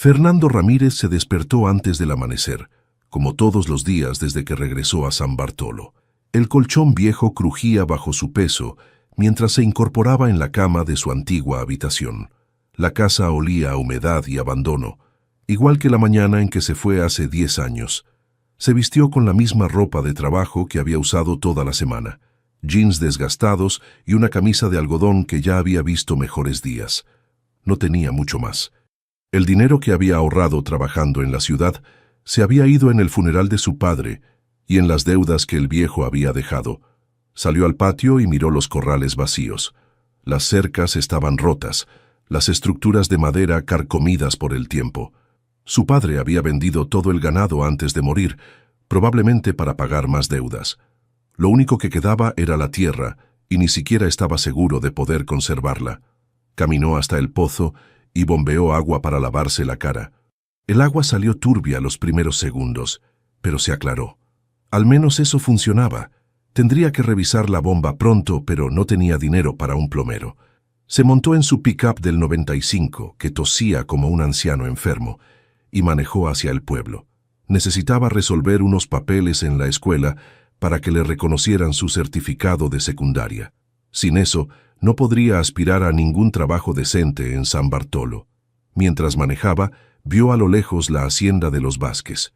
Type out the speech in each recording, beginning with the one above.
Fernando Ramírez se despertó antes del amanecer, como todos los días desde que regresó a San Bartolo. El colchón viejo crujía bajo su peso mientras se incorporaba en la cama de su antigua habitación. La casa olía a humedad y abandono, igual que la mañana en que se fue hace 10 años. Se vistió con la misma ropa de trabajo que había usado toda la semana, jeans desgastados y una camisa de algodón que ya había visto mejores días. No tenía mucho más. El dinero que había ahorrado trabajando en la ciudad se había ido en el funeral de su padre y en las deudas que el viejo había dejado. Salió al patio y miró los corrales vacíos. Las cercas estaban rotas, las estructuras de madera carcomidas por el tiempo. Su padre había vendido todo el ganado antes de morir, probablemente para pagar más deudas. Lo único que quedaba era la tierra, y ni siquiera estaba seguro de poder conservarla. Caminó hasta el pozo y bombeó agua para lavarse la cara. El agua salió turbia los primeros segundos, pero se aclaró. Al menos eso funcionaba. Tendría que revisar la bomba pronto, pero no tenía dinero para un plomero. Se montó en su pick-up del 95, que tosía como un anciano enfermo, y manejó hacia el pueblo. Necesitaba resolver unos papeles en la escuela para que le reconocieran su certificado de secundaria. Sin eso, no podría aspirar a ningún trabajo decente en San Bartolo. Mientras manejaba, vio a lo lejos la hacienda de los Vázquez.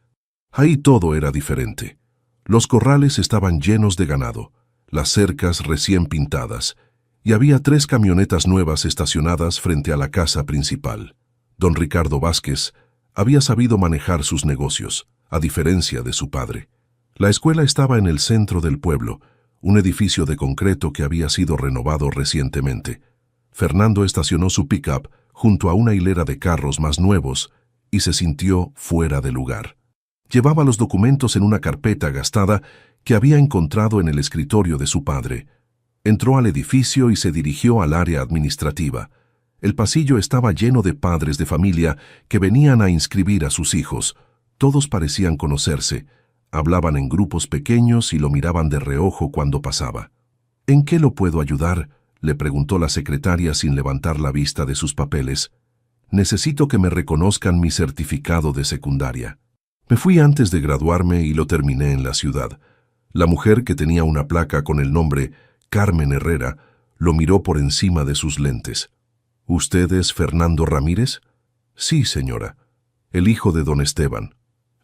Ahí todo era diferente. Los corrales estaban llenos de ganado, las cercas recién pintadas, y había 3 camionetas nuevas estacionadas frente a la casa principal. Don Ricardo Vázquez había sabido manejar sus negocios, a diferencia de su padre. La escuela estaba en el centro del pueblo, un edificio de concreto que había sido renovado recientemente. Fernando estacionó su pick-up junto a una hilera de carros más nuevos y se sintió fuera de lugar. Llevaba los documentos en una carpeta gastada que había encontrado en el escritorio de su padre. Entró al edificio y se dirigió al área administrativa. El pasillo estaba lleno de padres de familia que venían a inscribir a sus hijos. Todos parecían conocerse. Hablaban en grupos pequeños y lo miraban de reojo cuando pasaba. «¿En qué lo puedo ayudar?», le preguntó la secretaria sin levantar la vista de sus papeles. «Necesito que me reconozcan mi certificado de secundaria. Me fui antes de graduarme y lo terminé en la ciudad». La mujer, que tenía una placa con el nombre Carmen Herrera, lo miró por encima de sus lentes. «¿Usted es Fernando Ramírez?». «Sí, señora. El hijo de don Esteban».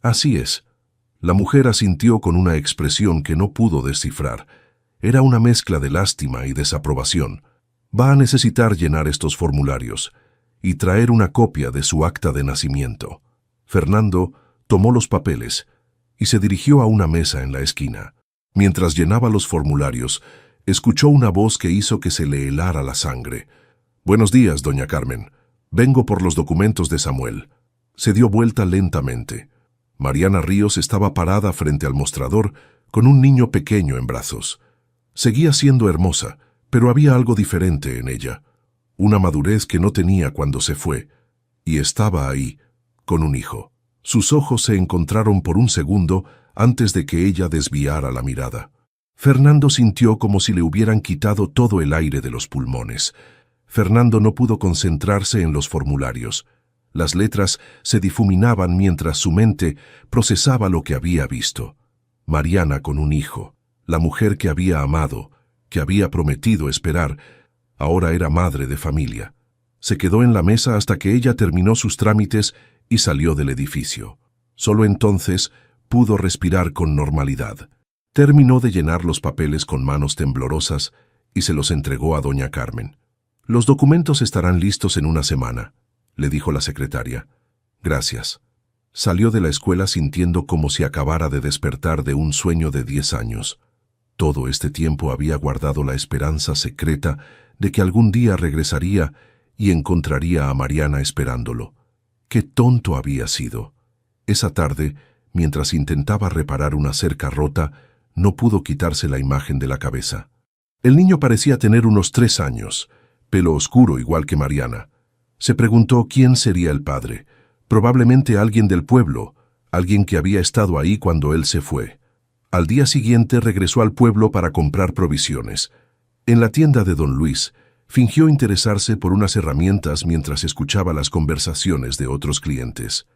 «Así es». La mujer asintió con una expresión que no pudo descifrar. Era una mezcla de lástima y desaprobación. «Va a necesitar llenar estos formularios y traer una copia de su acta de nacimiento». Fernando tomó los papeles y se dirigió a una mesa en la esquina. Mientras llenaba los formularios, escuchó una voz que hizo que se le helara la sangre. «Buenos días, doña Carmen. Vengo por los documentos de Samuel». Se dio vuelta lentamente. Mariana Ríos estaba parada frente al mostrador con un niño pequeño en brazos. Seguía siendo hermosa, pero había algo diferente en ella. Una madurez que no tenía cuando se fue. Y estaba ahí, con un hijo. Sus ojos se encontraron por un segundo antes de que ella desviara la mirada. Fernando sintió como si le hubieran quitado todo el aire de los pulmones. Fernando no pudo concentrarse en los formularios. Las letras se difuminaban mientras su mente procesaba lo que había visto. Mariana con un hijo, la mujer que había amado, que había prometido esperar, ahora era madre de familia. Se quedó en la mesa hasta que ella terminó sus trámites y salió del edificio. Solo entonces pudo respirar con normalidad. Terminó de llenar los papeles con manos temblorosas y se los entregó a doña Carmen. «Los documentos estarán listos en una semana», le dijo la secretaria. «Gracias». Salió de la escuela sintiendo como si acabara de despertar de un sueño de 10 años. Todo este tiempo había guardado la esperanza secreta de que algún día regresaría y encontraría a Mariana esperándolo. ¡Qué tonto había sido! Esa tarde, mientras intentaba reparar una cerca rota, no pudo quitarse la imagen de la cabeza. El niño parecía tener unos 3 años, pelo oscuro igual que Mariana. Se preguntó quién sería el padre. Probablemente alguien del pueblo, alguien que había estado ahí cuando él se fue. Al día siguiente regresó al pueblo para comprar provisiones. En la tienda de don Luis, Fingió interesarse por unas herramientas mientras escuchaba las conversaciones de otros clientes.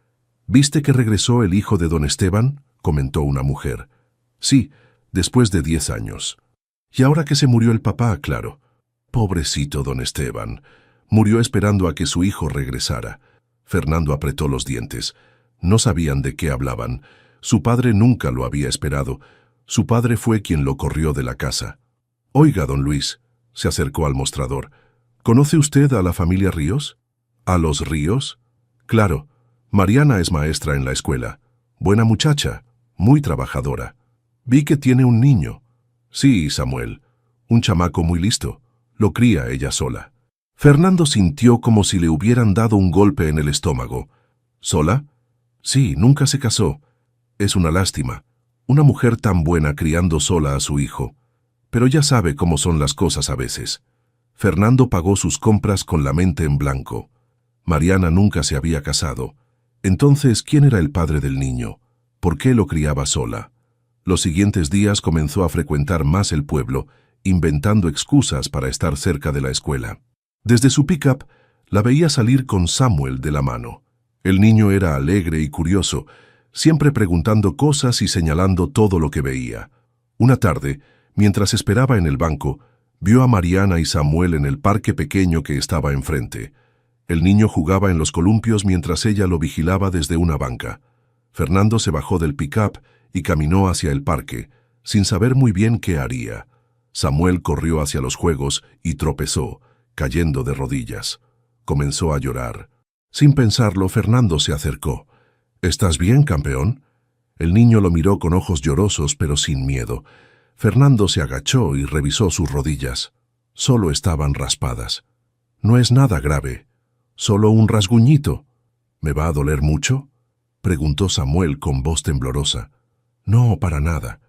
«¿Viste que regresó el hijo de don Esteban?», comentó una mujer. «Sí, después de 10 años. Y ahora que se murió el papá, claro. Pobrecito don Esteban. Murió esperando a que su hijo regresara». Fernando apretó los dientes. No sabían de qué hablaban. Su padre nunca lo había esperado. Su padre fue quien lo corrió de la casa. «Oiga, don Luis», se acercó al mostrador. «¿Conoce usted a la familia Ríos?» «¿A los Ríos?» «Claro. Mariana es maestra en la escuela. Buena muchacha, muy trabajadora. Vi que tiene un niño». «Sí, Samuel. Un chamaco muy listo. Lo cría ella sola». Fernando sintió como si le hubieran dado un golpe en el estómago. «¿Sola?» «Sí, nunca se casó. Es una lástima. Una mujer tan buena criando sola a su hijo. Pero ya sabe cómo son las cosas a veces». Fernando pagó sus compras con la mente en blanco. Mariana nunca se había casado. Entonces, ¿quién era el padre del niño? ¿Por qué lo criaba sola? Los siguientes días comenzó a frecuentar más el pueblo, inventando excusas para estar cerca de la escuela. Desde su pick-up, la veía salir con Samuel de la mano. El niño era alegre y curioso, siempre preguntando cosas y señalando todo lo que veía. Una tarde, mientras esperaba en el banco, vio a Mariana y Samuel en el parque pequeño que estaba enfrente. El niño jugaba en los columpios mientras ella lo vigilaba desde una banca. Fernando se bajó del pick-up y caminó hacia el parque, sin saber muy bien qué haría. Samuel corrió hacia los juegos y tropezó, cayendo de rodillas. Comenzó a llorar. Sin pensarlo, Fernando se acercó. «¿Estás bien, campeón?» El niño lo miró con ojos llorosos, pero sin miedo. Fernando se agachó y revisó sus rodillas. Solo estaban raspadas. «No es nada grave. Solo un rasguñito». «¿Me va a doler mucho?», preguntó Samuel con voz temblorosa. «No, para nada.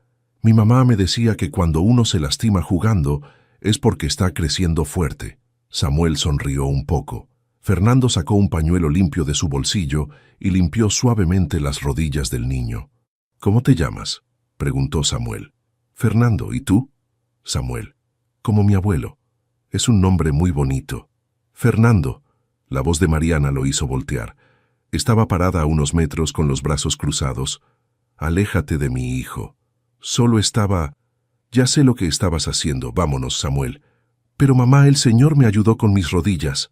Mi mamá me decía que cuando uno se lastima jugando es porque está creciendo fuerte». Samuel sonrió un poco. Fernando sacó un pañuelo limpio de su bolsillo y limpió suavemente las rodillas del niño. «¿Cómo te llamas?», preguntó Samuel. «Fernando, ¿y tú?» «Samuel. Como mi abuelo. Es un nombre muy bonito». «Fernando». La voz de Mariana lo hizo voltear. Estaba parada a unos metros con los brazos cruzados. «Aléjate de mi hijo». «Solo estaba...» «Ya sé lo que estabas haciendo. Vámonos, Samuel». «Pero mamá, el Señor me ayudó con mis rodillas».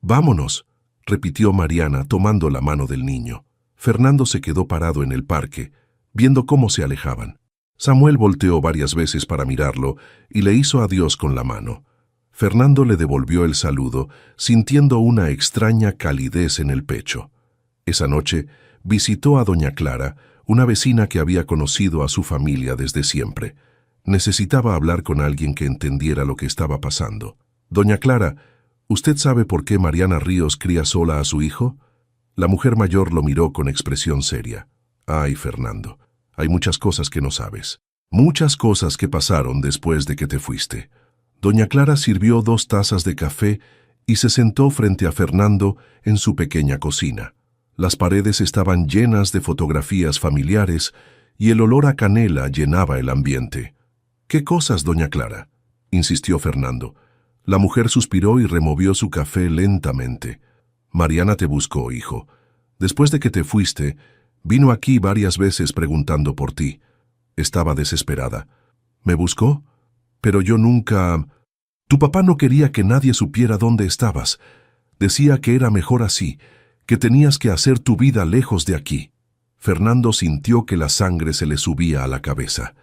«Vámonos», repitió Mariana tomando la mano del niño. Fernando se quedó parado en el parque, viendo cómo se alejaban. Samuel volteó varias veces para mirarlo y le hizo adiós con la mano. Fernando le devolvió el saludo, sintiendo una extraña calidez en el pecho. Esa noche visitó a doña Clara, una vecina que había conocido a su familia desde siempre. Necesitaba hablar con alguien que entendiera lo que estaba pasando. «Doña Clara, ¿usted sabe por qué Mariana Ríos cría sola a su hijo?». La mujer mayor lo miró con expresión seria. «Ay, Fernando, hay muchas cosas que no sabes. Muchas cosas que pasaron después de que te fuiste». Doña Clara sirvió 2 tazas de café y se sentó frente a Fernando en su pequeña cocina. Las paredes estaban llenas de fotografías familiares y el olor a canela llenaba el ambiente. «¿Qué cosas, doña Clara?», insistió Fernando. La mujer suspiró y removió su café lentamente. «Mariana te buscó, hijo. Después de que te fuiste, vino aquí varias veces preguntando por ti. Estaba desesperada. ¿Me buscó? Pero yo nunca... Tu papá no quería que nadie supiera dónde estabas. Decía que era mejor así, que tenías que hacer tu vida lejos de aquí». Fernando sintió que la sangre se le subía a la cabeza.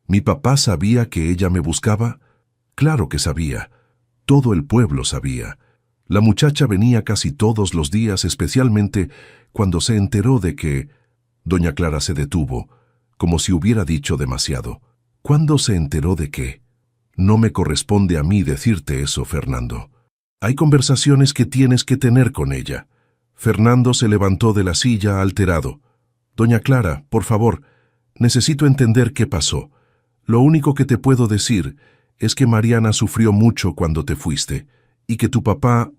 «¿Mi papá sabía que ella me buscaba?». Claro que sabía. Todo el pueblo sabía. La muchacha venía casi todos los días, especialmente cuando se enteró de que... Doña Clara se detuvo, como si hubiera dicho demasiado. ¿Cuándo se enteró de qué? No me corresponde a mí decirte eso, Fernando. Hay conversaciones que tienes que tener con ella. Fernando se levantó de la silla alterado. «Doña Clara, por favor, necesito entender qué pasó. Lo único que te puedo decir es que Mariana sufrió mucho cuando te fuiste, y que tu papá...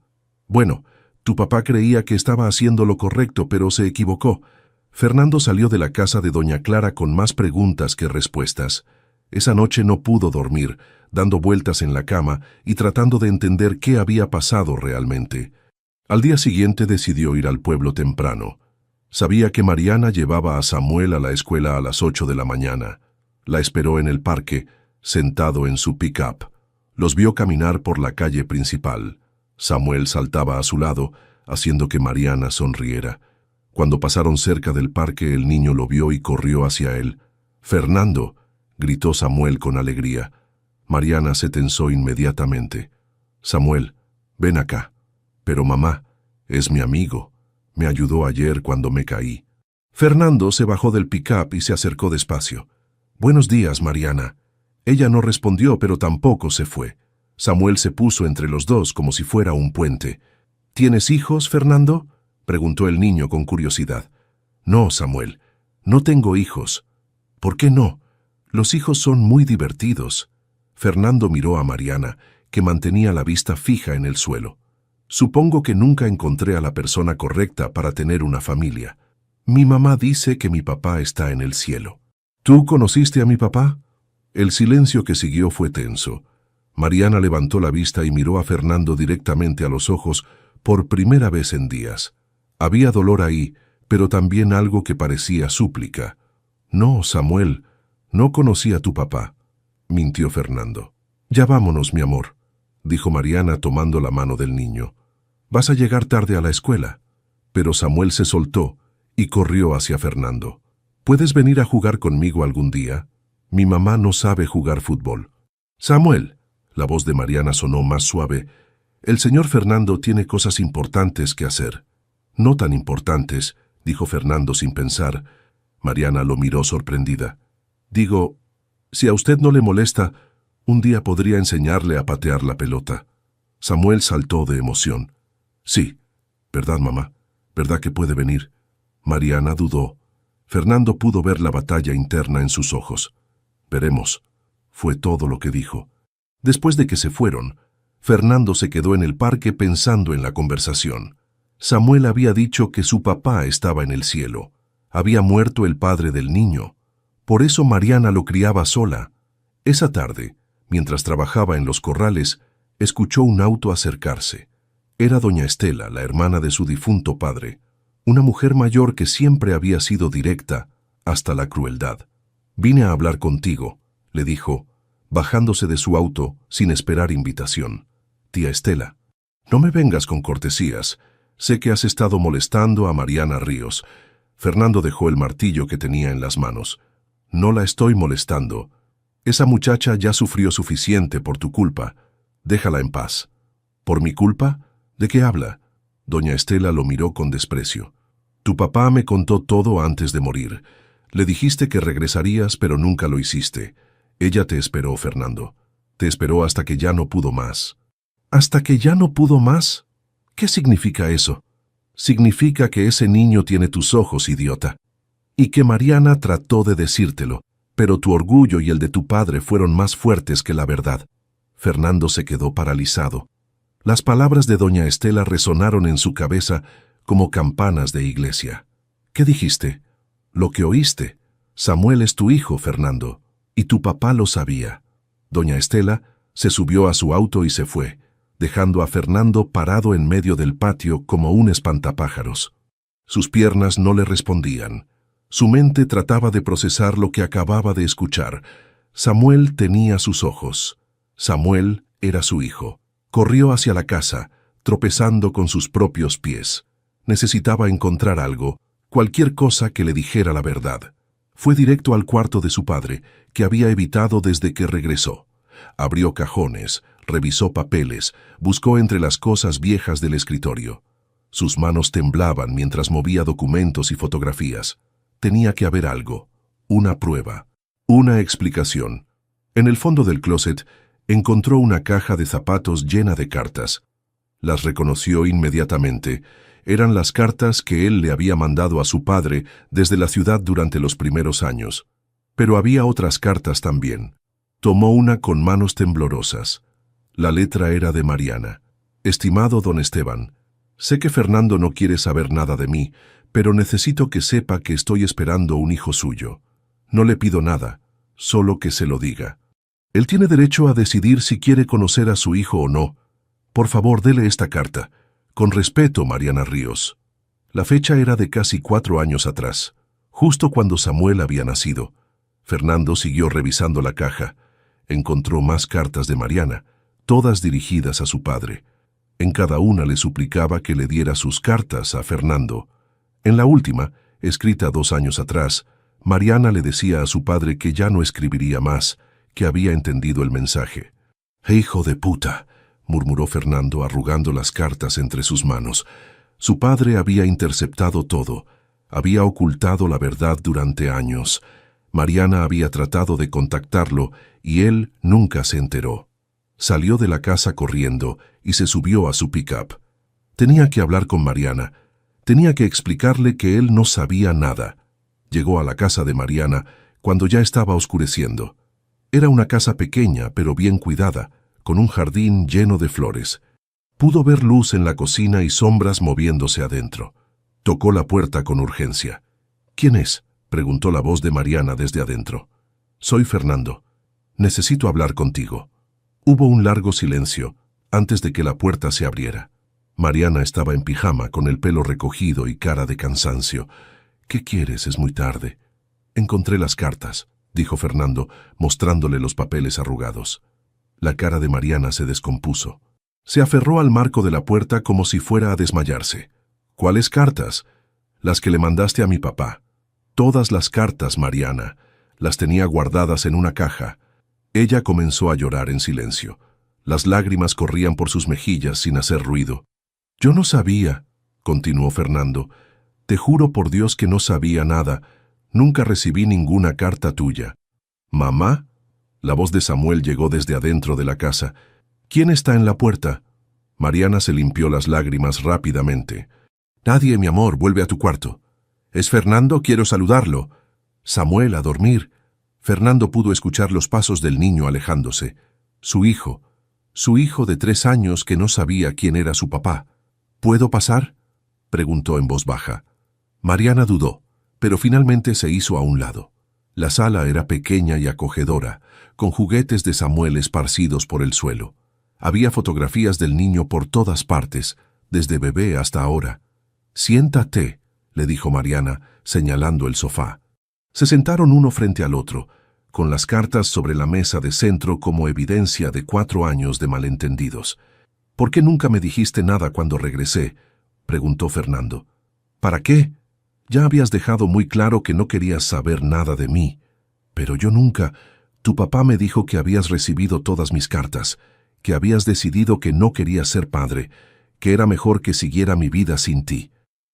Bueno, tu papá creía que estaba haciendo lo correcto, pero se equivocó». Fernando salió de la casa de doña Clara con más preguntas que respuestas. Esa noche no pudo dormir, dando vueltas en la cama y tratando de entender qué había pasado realmente. Al día siguiente decidió ir al pueblo temprano. Sabía que Mariana llevaba a Samuel a la escuela a las 8 de la mañana. La esperó en el parque, sentado en su pick-up. Los vio caminar por la calle principal. Samuel saltaba a su lado, haciendo que Mariana sonriera. Cuando pasaron cerca del parque, el niño lo vio y corrió hacia él. «¡Fernando!», gritó Samuel con alegría. Mariana se tensó inmediatamente. «Samuel, ven acá». «Pero mamá, es mi amigo. Me ayudó ayer cuando me caí». Fernando se bajó del pick-up y se acercó despacio. «Buenos días, Mariana». Ella no respondió, pero tampoco se fue. Samuel se puso entre los dos como si fuera un puente. «¿Tienes hijos, Fernando?», preguntó el niño con curiosidad. «No, Samuel, no tengo hijos». «¿Por qué no? Los hijos son muy divertidos». Fernando miró a Mariana, que mantenía la vista fija en el suelo. «Supongo que nunca encontré a la persona correcta para tener una familia. Mi mamá dice que mi papá está en el cielo». «¿Tú conociste a mi papá?». El silencio que siguió fue tenso. Mariana levantó la vista y miró a Fernando directamente a los ojos por primera vez en días. Había dolor ahí, pero también algo que parecía súplica. «No, Samuel, no conocí a tu papá», mintió Fernando. «Ya vámonos, mi amor», dijo Mariana tomando la mano del niño. «Vas a llegar tarde a la escuela». Pero Samuel se soltó y corrió hacia Fernando. «¿Puedes venir a jugar conmigo algún día? Mi mamá no sabe jugar fútbol». «Samuel», la voz de Mariana sonó más suave, «el señor Fernando tiene cosas importantes que hacer». «No tan importantes», dijo Fernando sin pensar. Mariana lo miró sorprendida. «Digo, si a usted no le molesta, un día podría enseñarle a patear la pelota». Samuel saltó de emoción. «Sí, ¿verdad, mamá? ¿Verdad que puede venir?». Mariana dudó. Fernando pudo ver la batalla interna en sus ojos. «Veremos», fue todo lo que dijo. Después de que se fueron, Fernando se quedó en el parque pensando en la conversación. Samuel había dicho que su papá estaba en el cielo. Había muerto el padre del niño. Por eso Mariana lo criaba sola. Esa tarde, mientras trabajaba en los corrales, escuchó un auto acercarse. Era doña Estela, la hermana de su difunto padre, una mujer mayor que siempre había sido directa, hasta la crueldad. «Vine a hablar contigo», le dijo, bajándose de su auto sin esperar invitación. «Tía Estela, no me vengas con cortesías. Sé que has estado molestando a Mariana Ríos». Fernando dejó el martillo que tenía en las manos. «No la estoy molestando. Esa muchacha ya sufrió suficiente por tu culpa. Déjala en paz». «¿Por mi culpa? ¿De qué habla?». Doña Estela lo miró con desprecio. «Tu papá me contó todo antes de morir. Le dijiste que regresarías, pero nunca lo hiciste. Ella te esperó, Fernando. Te esperó hasta que ya no pudo más». «¿Hasta que ya no pudo más? ¿Qué significa eso?». «Significa que ese niño tiene tus ojos, idiota. Y que Mariana trató de decírtelo, pero tu orgullo y el de tu padre fueron más fuertes que la verdad». Fernando se quedó paralizado. Las palabras de doña Estela resonaron en su cabeza como campanas de iglesia. «¿Qué dijiste?». «Lo que oíste. Samuel es tu hijo, Fernando, y tu papá lo sabía». Doña Estela se subió a su auto y se fue, dejando a Fernando parado en medio del patio como un espantapájaros. Sus piernas no le respondían. Su mente trataba de procesar lo que acababa de escuchar. Samuel tenía sus ojos. Samuel era su hijo. Corrió hacia la casa, tropezando con sus propios pies. Necesitaba encontrar algo, cualquier cosa que le dijera la verdad. Fue directo al cuarto de su padre, que había evitado desde que regresó. Abrió cajones, revisó papeles, buscó entre las cosas viejas del escritorio. Sus manos temblaban mientras movía documentos y fotografías. Tenía que haber algo, una prueba, una explicación. En el fondo del closet encontró una caja de zapatos llena de cartas. Las reconoció inmediatamente. Eran las cartas que él le había mandado a su padre desde la ciudad durante los primeros años. Pero había otras cartas también. Tomó una con manos temblorosas. La letra era de Mariana. «Estimado don Esteban, sé que Fernando no quiere saber nada de mí, pero necesito que sepa que estoy esperando un hijo suyo. No le pido nada, solo que se lo diga. Él tiene derecho a decidir si quiere conocer a su hijo o no. Por favor, dele esta carta. Con respeto, Mariana Ríos. La fecha era de casi 4 años atrás, justo cuando Samuel había nacido. Fernando siguió revisando la caja. Encontró más cartas de Mariana, todas dirigidas a su padre. En cada una le suplicaba que le diera sus cartas a Fernando. En la última, escrita 2 años atrás, Mariana le decía a su padre que ya no escribiría más, que había entendido el mensaje. «¡Hijo de puta!», murmuró Fernando arrugando las cartas entre sus manos. Su padre había interceptado todo, había ocultado la verdad durante años. Mariana había tratado de contactarlo y él nunca se enteró. Salió de la casa corriendo y se subió a su pick-up. Tenía que hablar con Mariana. Tenía que explicarle que él no sabía nada. Llegó a la casa de Mariana cuando ya estaba oscureciendo. Era una casa pequeña pero bien cuidada, con un jardín lleno de flores. Pudo ver luz en la cocina y sombras moviéndose adentro. Tocó la puerta con urgencia. «¿Quién es?», preguntó la voz de Mariana desde adentro. «Soy Fernando. Necesito hablar contigo». Hubo un largo silencio antes de que la puerta se abriera. Mariana estaba en pijama con el pelo recogido y cara de cansancio. «¿Qué quieres? Es muy tarde». «Encontré las cartas», dijo Fernando, mostrándole los papeles arrugados. La cara de Mariana se descompuso. Se aferró al marco de la puerta como si fuera a desmayarse. «¿Cuáles cartas?» «Las que le mandaste a mi papá». «Todas las cartas, Mariana. Las tenía guardadas en una caja». Ella comenzó a llorar en silencio. Las lágrimas corrían por sus mejillas sin hacer ruido. «Yo no sabía», continuó Fernando. «Te juro por Dios que no sabía nada. Nunca recibí ninguna carta tuya». «¿Mamá?». La voz de Samuel llegó desde adentro de la casa. «¿Quién está en la puerta?». Mariana se limpió las lágrimas rápidamente. «Nadie, mi amor, vuelve a tu cuarto». «¿Es Fernando? Quiero saludarlo». «Samuel, a dormir». Fernando pudo escuchar los pasos del niño alejándose. Su hijo de 3 años que no sabía quién era su papá. «¿Puedo pasar?», preguntó en voz baja. Mariana dudó, pero finalmente se hizo a un lado. La sala era pequeña y acogedora, con juguetes de Samuel esparcidos por el suelo. Había fotografías del niño por todas partes, desde bebé hasta ahora. «Siéntate», le dijo Mariana, señalando el sofá. Se sentaron uno frente al otro, con las cartas sobre la mesa de centro como evidencia de 4 años de malentendidos. «¿Por qué nunca me dijiste nada cuando regresé?», preguntó Fernando. «¿Para qué? Ya habías dejado muy claro que no querías saber nada de mí». «Pero yo nunca. Tu papá me dijo que habías recibido todas mis cartas, que habías decidido que no querías ser padre, que era mejor que siguiera mi vida sin ti».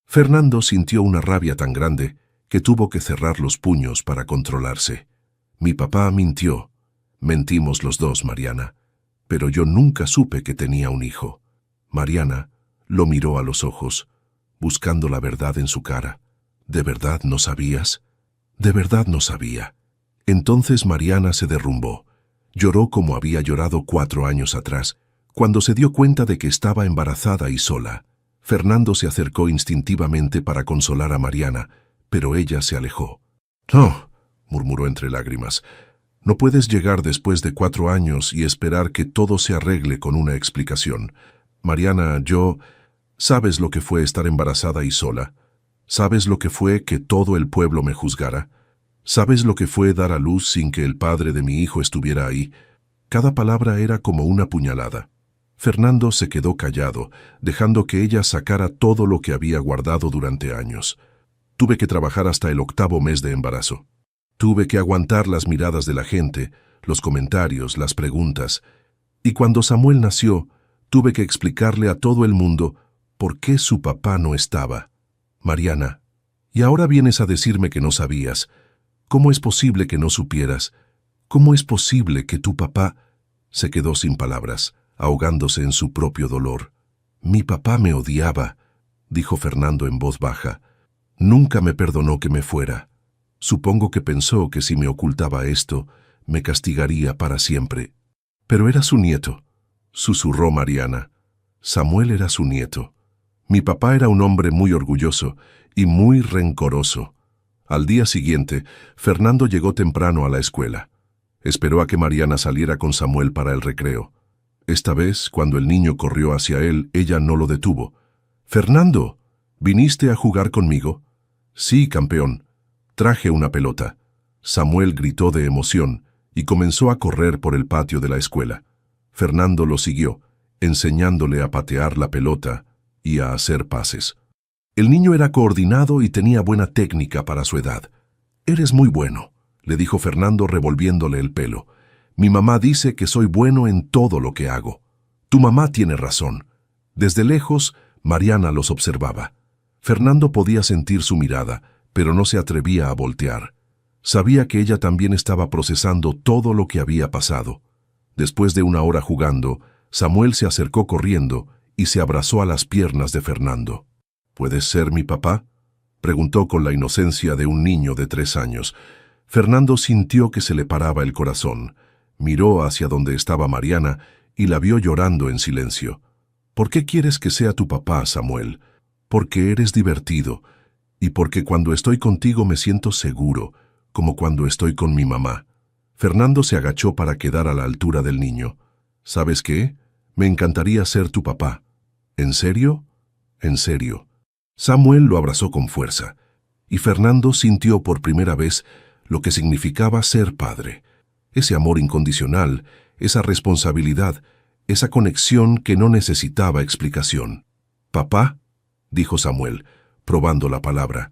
Fernando sintió una rabia tan grande que tuvo que cerrar los puños para controlarse. «Mi papá mintió. Mentimos los dos, Mariana. Pero yo nunca supe que tenía un hijo». Mariana lo miró a los ojos, buscando la verdad en su cara. «¿De verdad no sabías?». «De verdad no sabía». Entonces Mariana se derrumbó. Lloró como había llorado 4 años atrás, cuando se dio cuenta de que estaba embarazada y sola. Fernando se acercó instintivamente para consolar a Mariana, pero ella se alejó. «No», murmuró entre lágrimas, «no puedes llegar después de 4 años y esperar que todo se arregle con una explicación. Mariana, ¿sabes lo que fue estar embarazada y sola? ¿Sabes lo que fue que todo el pueblo me juzgara? ¿Sabes lo que fue dar a luz sin que el padre de mi hijo estuviera ahí?». Cada palabra era como una puñalada. Fernando se quedó callado, dejando que ella sacara todo lo que había guardado durante años. «Tuve que trabajar hasta el 8º mes de embarazo. Tuve que aguantar las miradas de la gente, los comentarios, las preguntas. Y cuando Samuel nació, tuve que explicarle a todo el mundo por qué su papá no estaba». «Mariana, y ahora vienes a decirme que no sabías. ¿Cómo es posible que no supieras? ¿Cómo es posible que tu papá...». Se quedó sin palabras, ahogándose en su propio dolor. «Mi papá me odiaba», dijo Fernando en voz baja. «Nunca me perdonó que me fuera. Supongo que pensó que si me ocultaba esto, me castigaría para siempre». «Pero era su nieto», susurró Mariana. «Samuel era su nieto. Mi papá era un hombre muy orgulloso y muy rencoroso». Al día siguiente, Fernando llegó temprano a la escuela. Esperó a que Mariana saliera con Samuel para el recreo. Esta vez, cuando el niño corrió hacia él, ella no lo detuvo. «Fernando, ¿viniste a jugar conmigo?» «Sí, campeón. Traje una pelota». Samuel gritó de emoción y comenzó a correr por el patio de la escuela. Fernando lo siguió, enseñándole a patear la pelota y a hacer pases. El niño era coordinado y tenía buena técnica para su edad. «Eres muy bueno», le dijo Fernando revolviéndole el pelo. «Mi mamá dice que soy bueno en todo lo que hago». «Tu mamá tiene razón». Desde lejos, Mariana los observaba. Fernando podía sentir su mirada, pero no se atrevía a voltear. Sabía que ella también estaba procesando todo lo que había pasado. Después de una hora jugando, Samuel se acercó corriendo y se abrazó a las piernas de Fernando. «¿Puedes ser mi papá?», preguntó con la inocencia de un niño de 3 años. Fernando sintió que se le paraba el corazón. Miró hacia donde estaba Mariana y la vio llorando en silencio. «¿Por qué quieres que sea tu papá, Samuel?» «Porque eres divertido y porque cuando estoy contigo me siento seguro, como cuando estoy con mi mamá». Fernando se agachó para quedar a la altura del niño. «¿Sabes qué? Me encantaría ser tu papá». «¿En serio?». «En serio». Samuel lo abrazó con fuerza, y Fernando sintió por primera vez lo que significaba ser padre. Ese amor incondicional, esa responsabilidad, esa conexión que no necesitaba explicación. «¿Papá?», dijo Samuel, probando la palabra.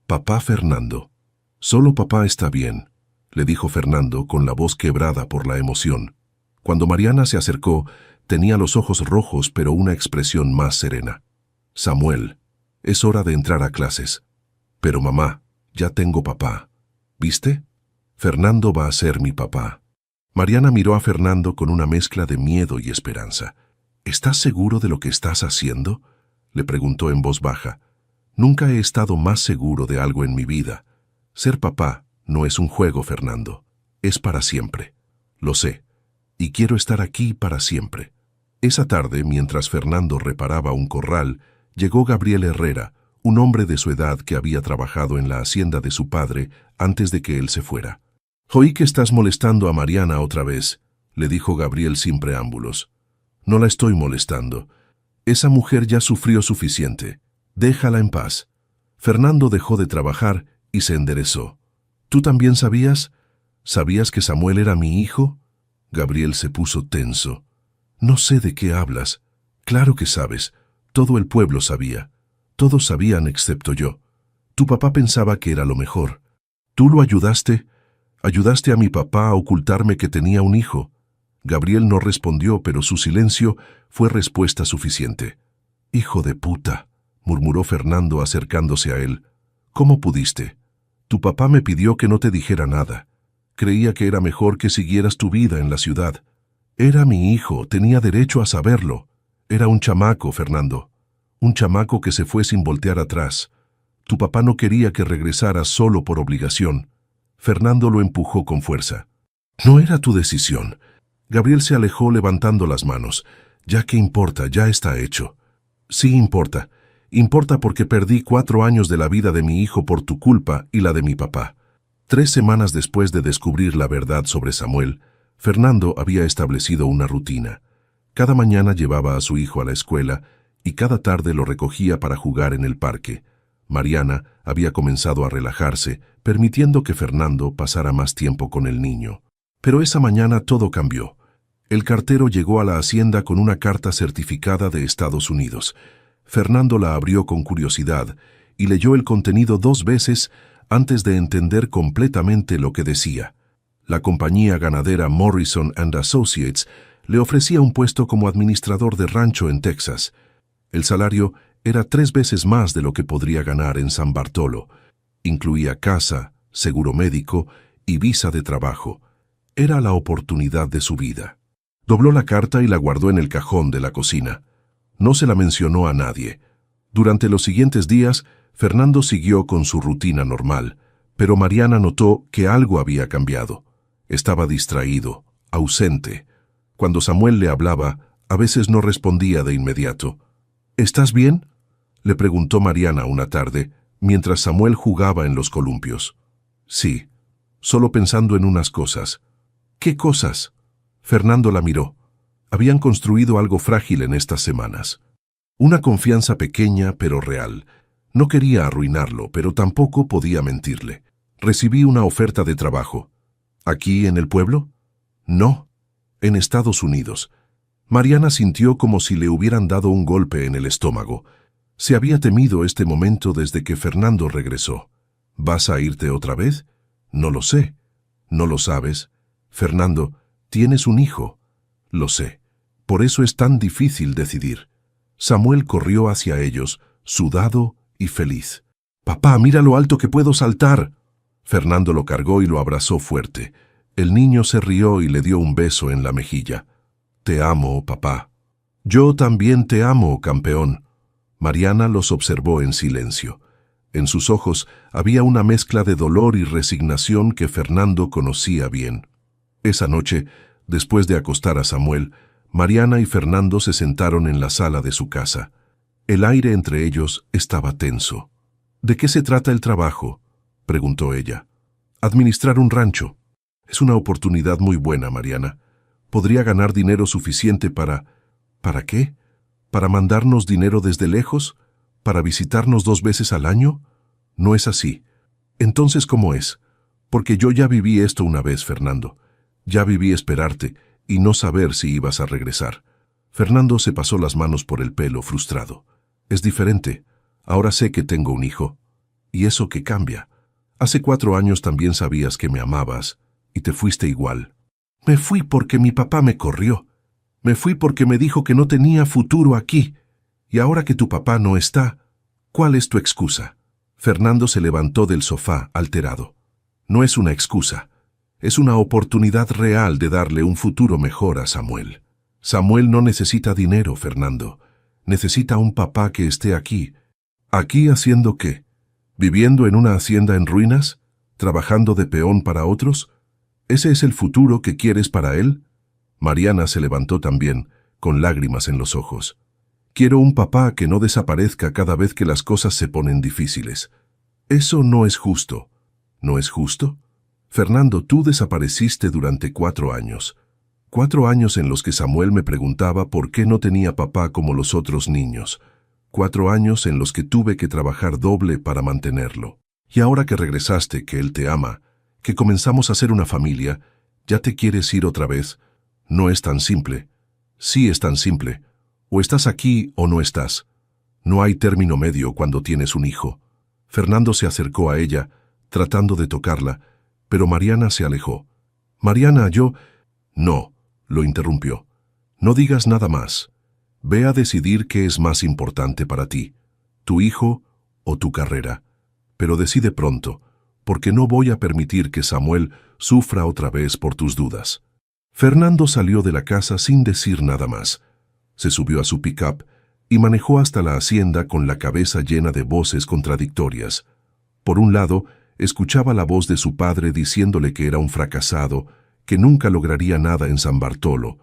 «Papá Fernando». «Solo papá está bien», le dijo Fernando con la voz quebrada por la emoción. Cuando Mariana se acercó, tenía los ojos rojos pero una expresión más serena. «Samuel, es hora de entrar a clases». «Pero mamá, ya tengo papá. ¿Viste? Fernando va a ser mi papá». Mariana miró a Fernando con una mezcla de miedo y esperanza. «¿Estás seguro de lo que estás haciendo?», le preguntó en voz baja. «Nunca he estado más seguro de algo en mi vida. Ser papá no es un juego, Fernando. Es para siempre. Lo sé. Y quiero estar aquí para siempre». Esa tarde, mientras Fernando reparaba un corral, llegó Gabriel Herrera, un hombre de su edad que había trabajado en la hacienda de su padre antes de que él se fuera. «Oí que estás molestando a Mariana otra vez», le dijo Gabriel sin preámbulos. «No la estoy molestando. Esa mujer ya sufrió suficiente. Déjala en paz». Fernando dejó de trabajar y se enderezó. «¿Tú también sabías? ¿Sabías que Samuel era mi hijo?». Gabriel se puso tenso. «No sé de qué hablas». «Claro que sabes. Todo el pueblo sabía. Todos sabían excepto yo. Tu papá pensaba que era lo mejor. Tú lo ayudaste. Ayudaste a mi papá a ocultarme que tenía un hijo». Gabriel no respondió, pero su silencio fue respuesta suficiente. «Hijo de puta», murmuró Fernando acercándose a él. «¿Cómo pudiste? Tu papá me pidió que no te dijera nada. Creía que era mejor que siguieras tu vida en la ciudad. Era mi hijo, tenía derecho a saberlo. Era un chamaco, Fernando. Un chamaco que se fue sin voltear atrás. Tu papá no quería que regresaras solo por obligación». Fernando lo empujó con fuerza. «No era tu decisión». Gabriel se alejó levantando las manos. «Ya qué importa, ya está hecho». «Sí importa. Importa porque perdí 4 años de la vida de mi hijo por tu culpa y la de mi papá». 3 semanas después de descubrir la verdad sobre Samuel, Fernando había establecido una rutina. Cada mañana llevaba a su hijo a la escuela y cada tarde lo recogía para jugar en el parque. Mariana había comenzado a relajarse, permitiendo que Fernando pasara más tiempo con el niño. Pero esa mañana todo cambió. El cartero llegó a la hacienda con una carta certificada de Estados Unidos. Fernando la abrió con curiosidad y leyó el contenido 2 veces antes de entender completamente lo que decía. La compañía ganadera Morrison & Associates le ofrecía un puesto como administrador de rancho en Texas. El salario era 3 veces más de lo que podría ganar en San Bartolo. Incluía casa, seguro médico y visa de trabajo. Era la oportunidad de su vida. Dobló la carta y la guardó en el cajón de la cocina. No se la mencionó a nadie. Durante los siguientes días, Fernando siguió con su rutina normal, pero Mariana notó que algo había cambiado. Estaba distraído, ausente. Cuando Samuel le hablaba, a veces no respondía de inmediato. «¿Estás bien?», le preguntó Mariana una tarde, mientras Samuel jugaba en los columpios. «Sí, solo pensando en unas cosas». ¿Qué cosas? Fernando la miró. Habían construido algo frágil en estas semanas. Una confianza pequeña pero real. No quería arruinarlo, pero tampoco podía mentirle. Recibí una oferta de trabajo. ¿Aquí en el pueblo? No, en Estados Unidos. Mariana sintió como si le hubieran dado un golpe en el estómago. Se había temido este momento desde que Fernando regresó. ¿Vas a irte otra vez? No lo sé. ¿No lo sabes? Fernando, tienes un hijo. Lo sé. Por eso es tan difícil decidir. Samuel corrió hacia ellos, sudado y feliz. «Papá, mira lo alto que puedo saltar». Fernando lo cargó y lo abrazó fuerte. El niño se rió y le dio un beso en la mejilla. «Te amo, papá». «Yo también te amo, campeón». Mariana los observó en silencio. En sus ojos había una mezcla de dolor y resignación que Fernando conocía bien. Esa noche, después de acostar a Samuel, Mariana y Fernando se sentaron en la sala de su casa. El aire entre ellos estaba tenso. «¿De qué se trata el trabajo?», preguntó ella. «Administrar un rancho. Es una oportunidad muy buena, Mariana. Podría ganar dinero suficiente para... ¿Para qué? ¿Para mandarnos dinero desde lejos? ¿Para visitarnos 2 veces al año? No es así. Entonces, ¿cómo es? Porque yo ya viví esto una vez, Fernando. Ya viví esperarte y no saber si ibas a regresar». Fernando se pasó las manos por el pelo, frustrado. «Es diferente. Ahora sé que tengo un hijo. Y eso que cambia. Hace 4 años también sabías que me amabas y te fuiste igual». «Me fui porque mi papá me corrió. Me fui porque me dijo que no tenía futuro aquí. Y ahora que tu papá no está, ¿cuál es tu excusa?». Fernando se levantó del sofá, alterado. «No es una excusa. Es una oportunidad real de darle un futuro mejor a Samuel. Samuel no necesita dinero, Fernando. Necesita un papá que esté aquí». «¿Aquí haciendo qué? ¿Viviendo en una hacienda en ruinas? ¿Trabajando de peón para otros? ¿Ese es el futuro que quieres para él?». Mariana se levantó también, con lágrimas en los ojos. «Quiero un papá que no desaparezca cada vez que las cosas se ponen difíciles. Eso no es justo». «¿No es justo? Fernando, tú desapareciste durante 4 años. 4 años en los que Samuel me preguntaba por qué no tenía papá como los otros niños. 4 años en los que tuve que trabajar doble para mantenerlo. Y ahora que regresaste, que él te ama, que comenzamos a ser una familia, ¿ya te quieres ir otra vez? No es tan simple». «Sí es tan simple. O estás aquí o no estás. No hay término medio cuando tienes un hijo». Fernando se acercó a ella, tratando de tocarla, pero Mariana se alejó. «Mariana, yo...». «No», lo interrumpió. «No digas nada más. Ve a decidir qué es más importante para ti, tu hijo o tu carrera. Pero decide pronto, porque no voy a permitir que Samuel sufra otra vez por tus dudas». Fernando salió de la casa sin decir nada más. Se subió a su pick-up y manejó hasta la hacienda con la cabeza llena de voces contradictorias. Por un lado, escuchaba la voz de su padre diciéndole que era un fracasado, que nunca lograría nada en San Bartolo.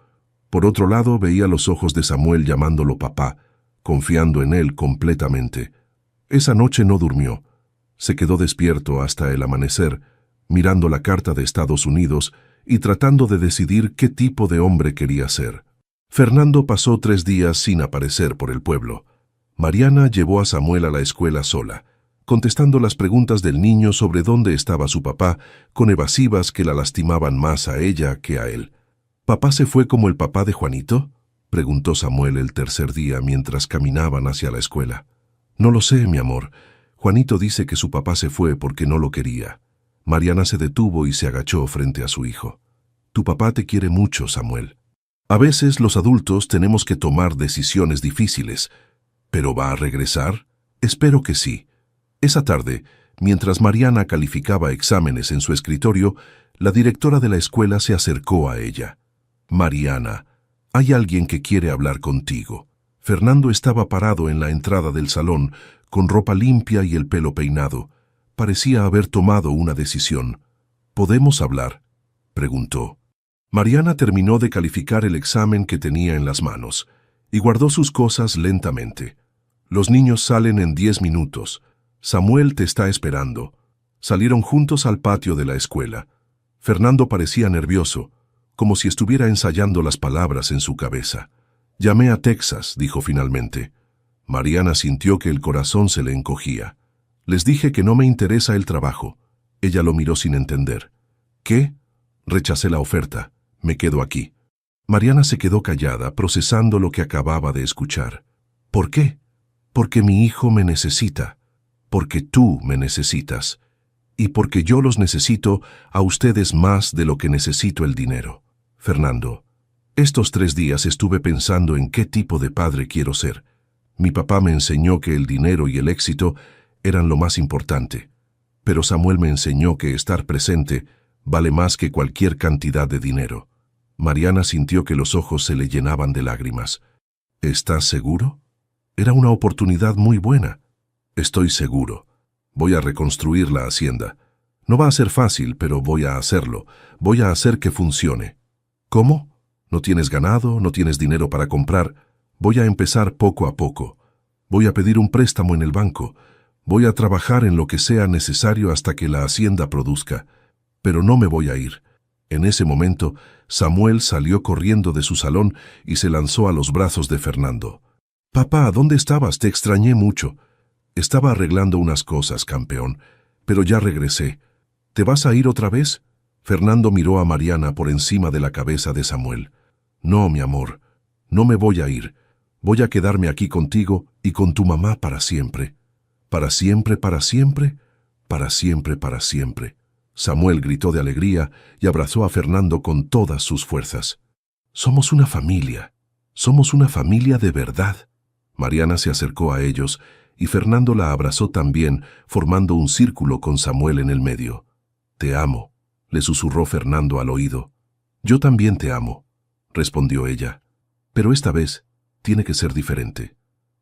Por otro lado, veía los ojos de Samuel llamándolo papá, confiando en él completamente. Esa noche no durmió. Se quedó despierto hasta el amanecer, mirando la carta de Estados Unidos y tratando de decidir qué tipo de hombre quería ser. Fernando pasó 3 días sin aparecer por el pueblo. Mariana llevó a Samuel a la escuela sola, contestando las preguntas del niño sobre dónde estaba su papá, con evasivas que la lastimaban más a ella que a él. «¿Papá se fue como el papá de Juanito?», preguntó Samuel el tercer día mientras caminaban hacia la escuela. «No lo sé, mi amor. Juanito dice que su papá se fue porque no lo quería». Mariana se detuvo y se agachó frente a su hijo. «Tu papá te quiere mucho, Samuel. A veces los adultos tenemos que tomar decisiones difíciles. ¿Pero va a regresar? Espero que sí». Esa tarde, mientras Mariana calificaba exámenes en su escritorio, la directora de la escuela se acercó a ella. «Mariana, hay alguien que quiere hablar contigo». Fernando estaba parado en la entrada del salón, con ropa limpia y el pelo peinado. Parecía haber tomado una decisión. «¿Podemos hablar?», preguntó. Mariana terminó de calificar el examen que tenía en las manos y guardó sus cosas lentamente. «Los niños salen en 10 minutos. Samuel te está esperando». Salieron juntos al patio de la escuela. Fernando parecía nervioso. como si estuviera ensayando las palabras en su cabeza. «Llamé a Texas», dijo finalmente. Mariana sintió que el corazón se le encogía. «Les dije que no me interesa el trabajo». Ella lo miró sin entender. «¿Qué?» «Rechacé la oferta. Me quedo aquí». Mariana se quedó callada, procesando lo que acababa de escuchar. «¿Por qué?» «Porque mi hijo me necesita. Porque tú me necesitas. Y porque yo los necesito a ustedes más de lo que necesito el dinero. Fernando, estos 3 días estuve pensando en qué tipo de padre quiero ser. Mi papá me enseñó que el dinero y el éxito eran lo más importante. Pero Samuel me enseñó que estar presente vale más que cualquier cantidad de dinero». Mariana sintió que los ojos se le llenaban de lágrimas. «¿Estás seguro? Era una oportunidad muy buena». «Estoy seguro. Voy a reconstruir la hacienda. No va a ser fácil, pero voy a hacerlo. Voy a hacer que funcione». «¿Cómo? ¿No tienes ganado? ¿No tienes dinero para comprar?» «Voy a empezar poco a poco. Voy a pedir un préstamo en el banco. Voy a trabajar en lo que sea necesario hasta que la hacienda produzca. Pero no me voy a ir». En ese momento, Samuel salió corriendo de su salón y se lanzó a los brazos de Fernando. «Papá, ¿dónde estabas? Te extrañé mucho». «Estaba arreglando unas cosas, campeón, pero ya regresé». «¿Te vas a ir otra vez?» Fernando miró a Mariana por encima de la cabeza de Samuel. «No, mi amor, no me voy a ir. Voy a quedarme aquí contigo y con tu mamá para siempre». «¿Para siempre, para siempre? Para siempre, para siempre». Samuel gritó de alegría y abrazó a Fernando con todas sus fuerzas. «Somos una familia. Somos una familia de verdad». Mariana se acercó a ellos y Fernando la abrazó también, formando un círculo con Samuel en el medio. «Te amo», le susurró Fernando al oído. «Yo también te amo», respondió ella. «Pero esta vez tiene que ser diferente.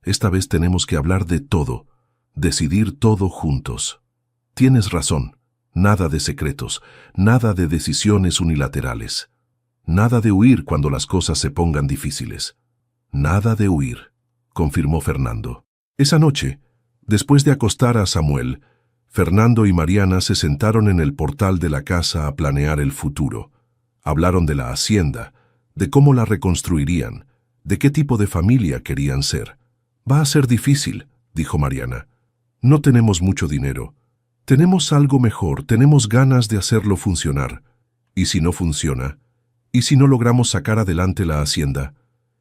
Esta vez tenemos que hablar de todo, decidir todo juntos». «Tienes razón. Nada de secretos, nada de decisiones unilaterales. Nada de huir cuando las cosas se pongan difíciles». «Nada de huir», confirmó Fernando. Esa noche, después de acostar a Samuel, Fernando y Mariana se sentaron en el portal de la casa a planear el futuro. Hablaron de la hacienda, de cómo la reconstruirían, de qué tipo de familia querían ser. «Va a ser difícil», dijo Mariana. «No tenemos mucho dinero. Tenemos algo mejor, tenemos ganas de hacerlo funcionar. ¿Y si no funciona? ¿Y si no logramos sacar adelante la hacienda?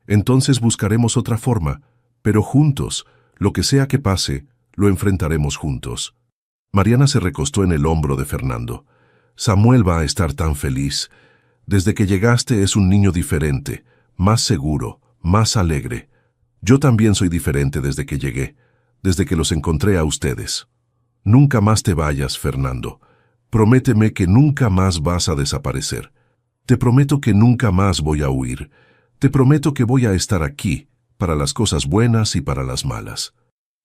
Entonces buscaremos otra forma, pero juntos, lo que sea que pase, lo enfrentaremos juntos». Mariana se recostó en el hombro de Fernando. «Samuel va a estar tan feliz. Desde que llegaste es un niño diferente, más seguro, más alegre. Yo también soy diferente desde que llegué, desde que los encontré a ustedes. Nunca más te vayas, Fernando. Prométeme que nunca más vas a desaparecer. Te prometo que nunca más voy a huir. Te prometo que voy a estar aquí, para las cosas buenas y para las malas».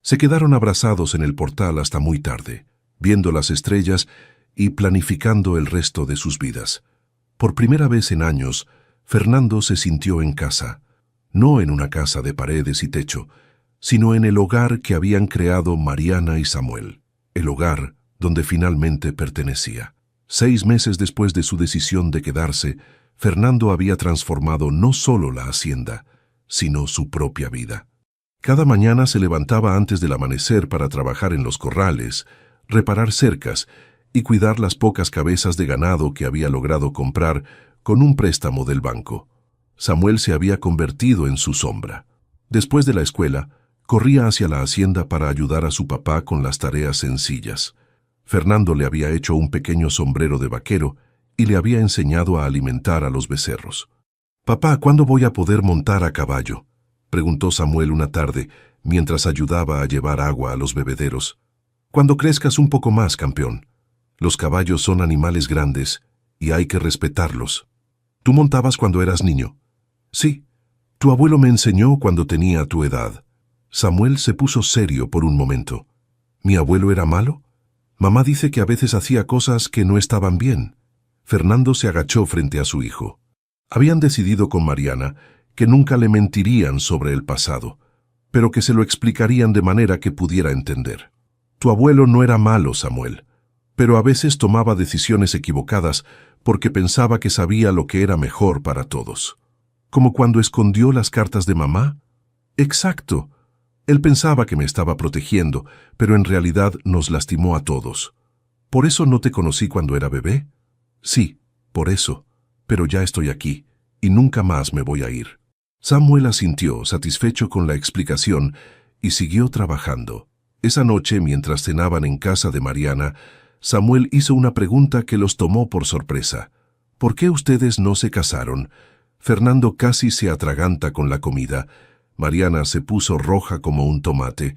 Se quedaron abrazados en el portal hasta muy tarde, viendo las estrellas y planificando el resto de sus vidas. Por primera vez en años, Fernando se sintió en casa, no en una casa de paredes y techo, sino en el hogar que habían creado Mariana y Samuel. El hogar donde finalmente pertenecía. 6 meses después de su decisión de quedarse, Fernando había transformado no solo la hacienda, sino su propia vida. Cada mañana se levantaba antes del amanecer para trabajar en los corrales, reparar cercas y cuidar las pocas cabezas de ganado que había logrado comprar con un préstamo del banco. Samuel se había convertido en su sombra. Después de la escuela, corría hacia la hacienda para ayudar a su papá con las tareas sencillas. Fernando le había hecho un pequeño sombrero de vaquero y le había enseñado a alimentar a los becerros. «Papá, ¿cuándo voy a poder montar a caballo?», preguntó Samuel una tarde, mientras ayudaba a llevar agua a los bebederos. «Cuando crezcas un poco más, campeón. Los caballos son animales grandes y hay que respetarlos». «¿Tú montabas cuando eras niño?» «Sí. Tu abuelo me enseñó cuando tenía tu edad». Samuel se puso serio por un momento. ¿Mi abuelo era malo? Mamá dice que a veces hacía cosas que no estaban bien. Fernando se agachó frente a su hijo. Habían decidido con Mariana que nunca le mentirían sobre el pasado, pero que se lo explicarían de manera que pudiera entender. Tu abuelo no era malo, Samuel, pero a veces tomaba decisiones equivocadas porque pensaba que sabía lo que era mejor para todos. ¿Como cuando escondió las cartas de mamá? Exacto. Él pensaba que me estaba protegiendo, pero en realidad nos lastimó a todos. ¿Por eso no te conocí cuando era bebé? Sí, por eso. Pero ya estoy aquí, y nunca más me voy a ir. Samuel asintió, satisfecho con la explicación, y siguió trabajando. Esa noche, mientras cenaban en casa de Mariana, Samuel hizo una pregunta que los tomó por sorpresa. ¿Por qué ustedes no se casaron? Fernando casi se atraganta con la comida. Mariana se puso roja como un tomate.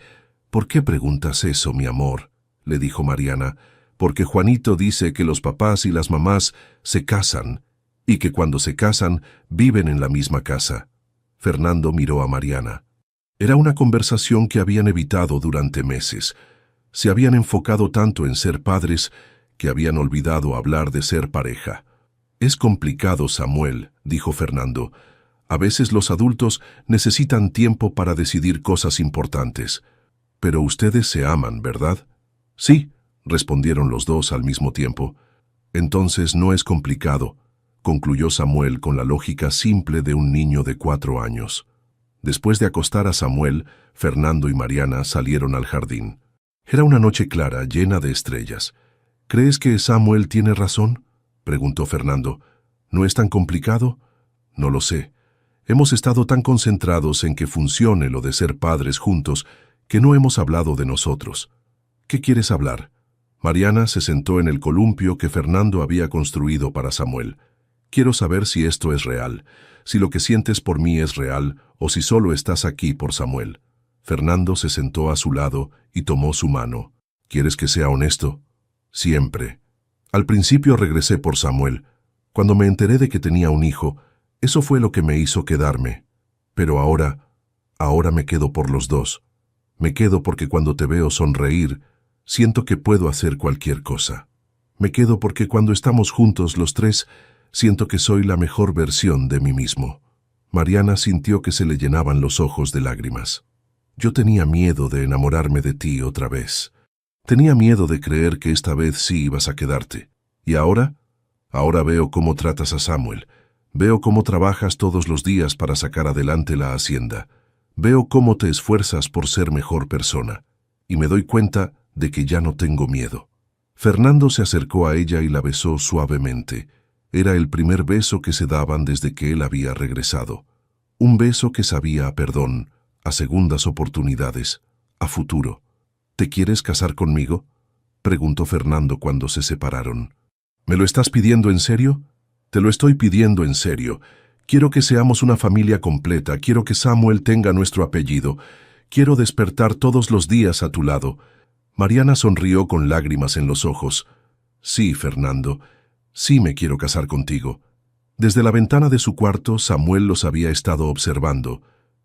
¿Por qué preguntas eso, mi amor?, le dijo Mariana. Porque Juanito dice que los papás y las mamás se casan, y que cuando se casan viven en la misma casa. Fernando miró a Mariana. Era una conversación que habían evitado durante meses. Se habían enfocado tanto en ser padres que habían olvidado hablar de ser pareja. Es complicado, Samuel, dijo Fernando. A veces los adultos necesitan tiempo para decidir cosas importantes. Pero ustedes se aman, ¿verdad? Sí, respondieron los dos al mismo tiempo. Entonces no es complicado, concluyó Samuel con la lógica simple de un niño de 4 años. Después de acostar a Samuel, Fernando y Mariana salieron al jardín. Era una noche clara, llena de estrellas. ¿Crees que Samuel tiene razón?, preguntó Fernando. ¿No es tan complicado? No lo sé. Hemos estado tan concentrados en que funcione lo de ser padres juntos que no hemos hablado de nosotros. ¿Qué quieres hablar? Mariana se sentó en el columpio que Fernando había construido para Samuel. Quiero saber si esto es real, si lo que sientes por mí es real o si solo estás aquí por Samuel. Fernando se sentó a su lado y tomó su mano. ¿Quieres que sea honesto? Siempre. Al principio regresé por Samuel. Cuando me enteré de que tenía un hijo, eso fue lo que me hizo quedarme. Pero ahora me quedo por los dos. Me quedo porque cuando te veo sonreír, siento que puedo hacer cualquier cosa. Me quedo porque cuando estamos juntos los tres, siento que soy la mejor versión de mí mismo. Mariana sintió que se le llenaban los ojos de lágrimas. Yo tenía miedo de enamorarme de ti otra vez. Tenía miedo de creer que esta vez sí ibas a quedarte. ¿Y ahora? Ahora veo cómo tratas a Samuel. Veo cómo trabajas todos los días para sacar adelante la hacienda. Veo cómo te esfuerzas por ser mejor persona. Y me doy cuenta de que ya no tengo miedo. Fernando se acercó a ella y la besó suavemente. Era el primer beso que se daban desde que él había regresado. Un beso que sabía a perdón, a segundas oportunidades, a futuro. ¿Te quieres casar conmigo?, preguntó Fernando cuando se separaron. ¿Me lo estás pidiendo en serio? Te lo estoy pidiendo en serio. Quiero que seamos una familia completa. Quiero que Samuel tenga nuestro apellido. Quiero despertar todos los días a tu lado. Mariana sonrió con lágrimas en los ojos. Sí, Fernando, sí me quiero casar contigo. Desde la ventana de su cuarto, Samuel los había estado observando.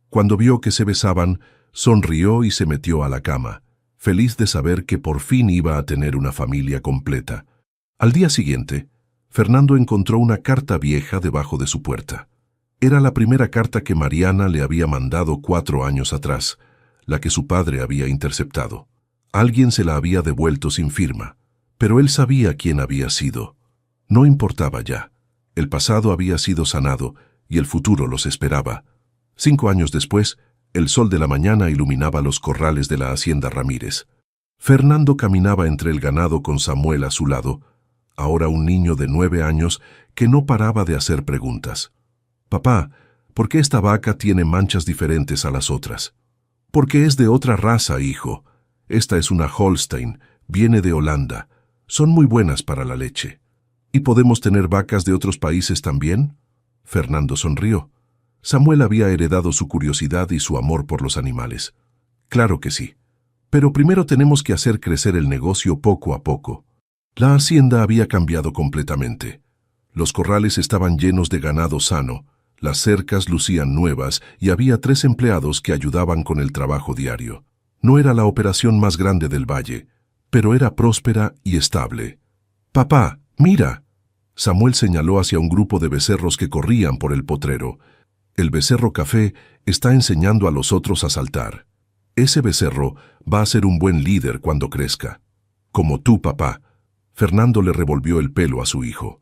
Cuando vio que se besaban, sonrió y se metió a la cama, feliz de saber que por fin iba a tener una familia completa. Al día siguiente, Fernando encontró una carta vieja debajo de su puerta. Era la primera carta que Mariana le había mandado 4 años atrás, la que su padre había interceptado. Alguien se la había devuelto sin firma, pero él sabía quién había sido. No importaba ya. El pasado había sido sanado y el futuro los esperaba. 5 años después, el sol de la mañana iluminaba los corrales de la hacienda Ramírez. Fernando caminaba entre el ganado con Samuel a su lado, ahora un niño de 9 años que no paraba de hacer preguntas. «Papá, ¿por qué esta vaca tiene manchas diferentes a las otras?» «Porque es de otra raza, hijo. Esta es una Holstein, viene de Holanda. Son muy buenas para la leche». «¿Y podemos tener vacas de otros países también?» Fernando sonrió. Samuel había heredado su curiosidad y su amor por los animales. «Claro que sí. Pero primero tenemos que hacer crecer el negocio poco a poco». La hacienda había cambiado completamente. Los corrales estaban llenos de ganado sano, las cercas lucían nuevas y había 3 empleados que ayudaban con el trabajo diario. No era la operación más grande del valle, pero era próspera y estable. «Papá, mira». Samuel señaló hacia un grupo de becerros que corrían por el potrero. «El becerro café está enseñando a los otros a saltar. Ese becerro va a ser un buen líder cuando crezca. Como tú, papá». Fernando le revolvió el pelo a su hijo.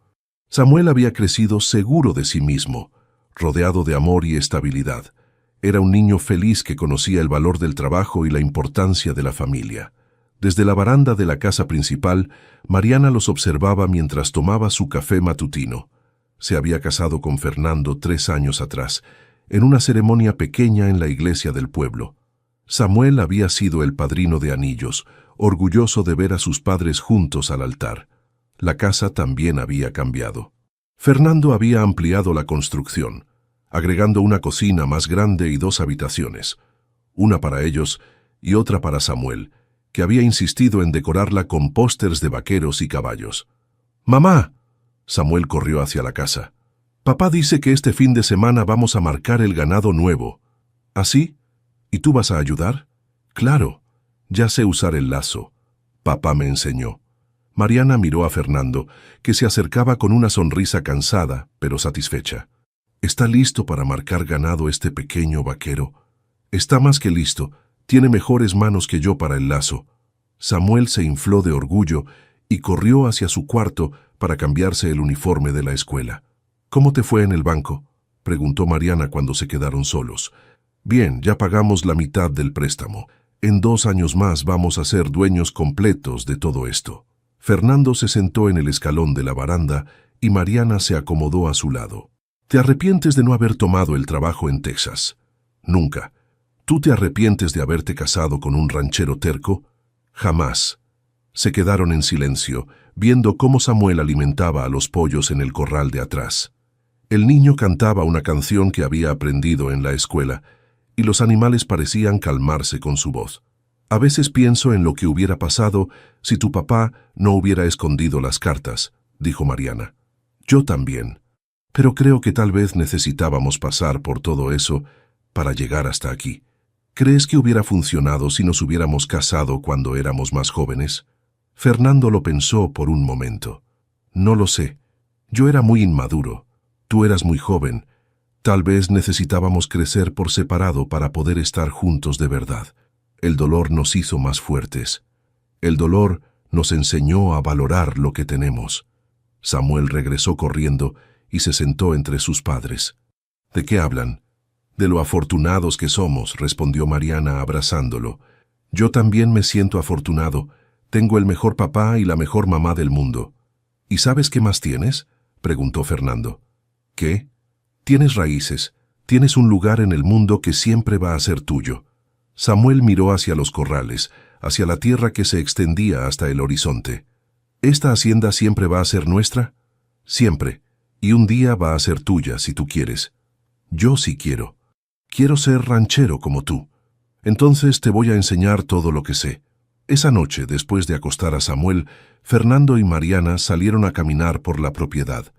Samuel había crecido seguro de sí mismo, rodeado de amor y estabilidad. Era un niño feliz que conocía el valor del trabajo y la importancia de la familia. Desde la baranda de la casa principal, Mariana los observaba mientras tomaba su café matutino. Se había casado con Fernando 3 años atrás, en una ceremonia pequeña en la iglesia del pueblo. Samuel había sido el padrino de anillos, orgulloso de ver a sus padres juntos al altar. La casa también había cambiado. Fernando había ampliado la construcción, agregando una cocina más grande y 2 habitaciones, una para ellos y otra para Samuel, que había insistido en decorarla con pósters de vaqueros y caballos. ¡Mamá! Samuel corrió hacia la casa. Papá dice que este fin de semana vamos a marcar el ganado nuevo. ¿Así? ¿Y tú vas a ayudar? Claro, ya sé usar el lazo. Papá me enseñó. Mariana miró a Fernando, que se acercaba con una sonrisa cansada, pero satisfecha. ¿Está listo para marcar ganado este pequeño vaquero? Está más que listo. Tiene mejores manos que yo para el lazo. Samuel se infló de orgullo y corrió hacia su cuarto para cambiarse el uniforme de la escuela. ¿Cómo te fue en el banco?, preguntó Mariana cuando se quedaron solos. Bien, ya pagamos la mitad del préstamo. En 2 años más vamos a ser dueños completos de todo esto. Fernando se sentó en el escalón de la baranda y Mariana se acomodó a su lado. ¿Te arrepientes de no haber tomado el trabajo en Texas? Nunca. ¿Tú te arrepientes de haberte casado con un ranchero terco? Jamás. Se quedaron en silencio, viendo cómo Samuel alimentaba a los pollos en el corral de atrás. El niño cantaba una canción que había aprendido en la escuela, y los animales parecían calmarse con su voz. A veces pienso en lo que hubiera pasado si tu papá no hubiera escondido las cartas, dijo Mariana. Yo también. Pero creo que tal vez necesitábamos pasar por todo eso para llegar hasta aquí. ¿Crees que hubiera funcionado si nos hubiéramos casado cuando éramos más jóvenes? Fernando lo pensó por un momento. No lo sé. Yo era muy inmaduro. Tú eras muy joven. Tal vez necesitábamos crecer por separado para poder estar juntos de verdad. El dolor nos hizo más fuertes. El dolor nos enseñó a valorar lo que tenemos. Samuel regresó corriendo y se sentó entre sus padres. ¿De qué hablan? De lo afortunados que somos, respondió Mariana abrazándolo. Yo también me siento afortunado. Tengo el mejor papá y la mejor mamá del mundo. ¿Y sabes qué más tienes?, preguntó Fernando. ¿Qué? Tienes raíces. Tienes un lugar en el mundo que siempre va a ser tuyo. Samuel miró hacia los corrales, hacia la tierra que se extendía hasta el horizonte. ¿Esta hacienda siempre va a ser nuestra? Siempre. Y un día va a ser tuya, si tú quieres. Yo sí quiero. Quiero ser ranchero como tú. Entonces te voy a enseñar todo lo que sé. Esa noche, después de acostar a Samuel, Fernando y Mariana salieron a caminar por la propiedad.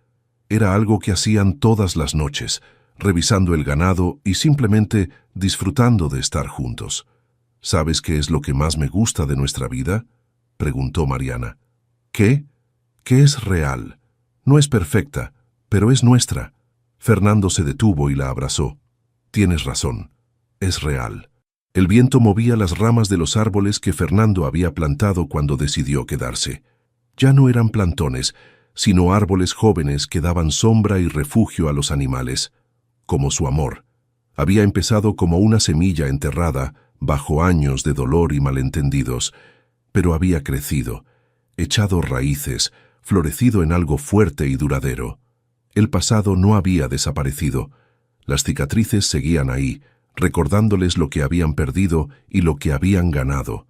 Era algo que hacían todas las noches, revisando el ganado y simplemente disfrutando de estar juntos. ¿Sabes qué es lo que más me gusta de nuestra vida?, preguntó Mariana. ¿Qué? Que es real. No es perfecta, pero es nuestra. Fernando se detuvo y la abrazó. Tienes razón. Es real. El viento movía las ramas de los árboles que Fernando había plantado cuando decidió quedarse. Ya no eran plantones, sino árboles jóvenes que daban sombra y refugio a los animales, como su amor. Había empezado como una semilla enterrada, bajo años de dolor y malentendidos, pero había crecido, echado raíces, florecido en algo fuerte y duradero. El pasado no había desaparecido. Las cicatrices seguían ahí, recordándoles lo que habían perdido y lo que habían ganado,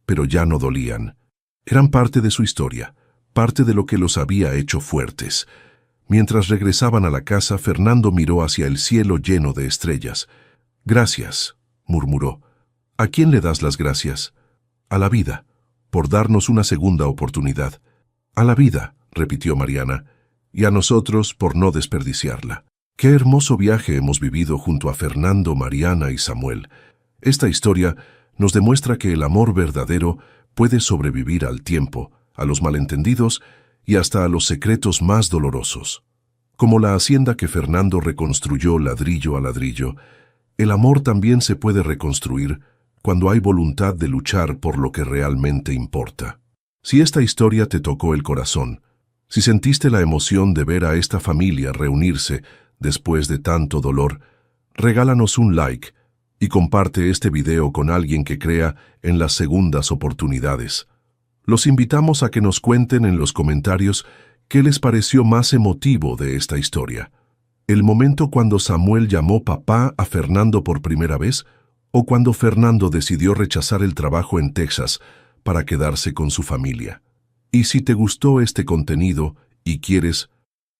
pero ya no dolían. Eran parte de su historia, parte de lo que los había hecho fuertes. Mientras regresaban a la casa, Fernando miró hacia el cielo lleno de estrellas. «Gracias», murmuró. «¿A quién le das las gracias?» «A la vida, por darnos una segunda oportunidad». «A la vida», repitió Mariana, «y a nosotros por no desperdiciarla». Qué hermoso viaje hemos vivido junto a Fernando, Mariana y Samuel. Esta historia nos demuestra que el amor verdadero puede sobrevivir al tiempo, a los malentendidos y hasta a los secretos más dolorosos. Como la hacienda que Fernando reconstruyó ladrillo a ladrillo, el amor también se puede reconstruir cuando hay voluntad de luchar por lo que realmente importa. Si esta historia te tocó el corazón, Si sentiste la emoción de ver a esta familia reunirse después de tanto dolor, regálanos un like y comparte este video con alguien que crea en las segundas oportunidades. Los invitamos a que nos cuenten en los comentarios qué les pareció más emotivo de esta historia. ¿El momento cuando Samuel llamó papá a Fernando por primera vez o cuando Fernando decidió rechazar el trabajo en Texas para quedarse con su familia? Y si te gustó este contenido y quieres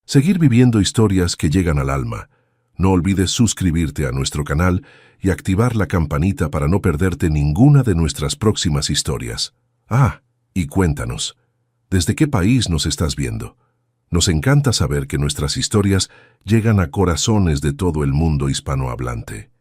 seguir viviendo historias que llegan al alma, no olvides suscribirte a nuestro canal y activar la campanita para no perderte ninguna de nuestras próximas historias. Y cuéntanos, ¿desde qué país nos estás viendo? Nos encanta saber que nuestras historias llegan a corazones de todo el mundo hispanohablante.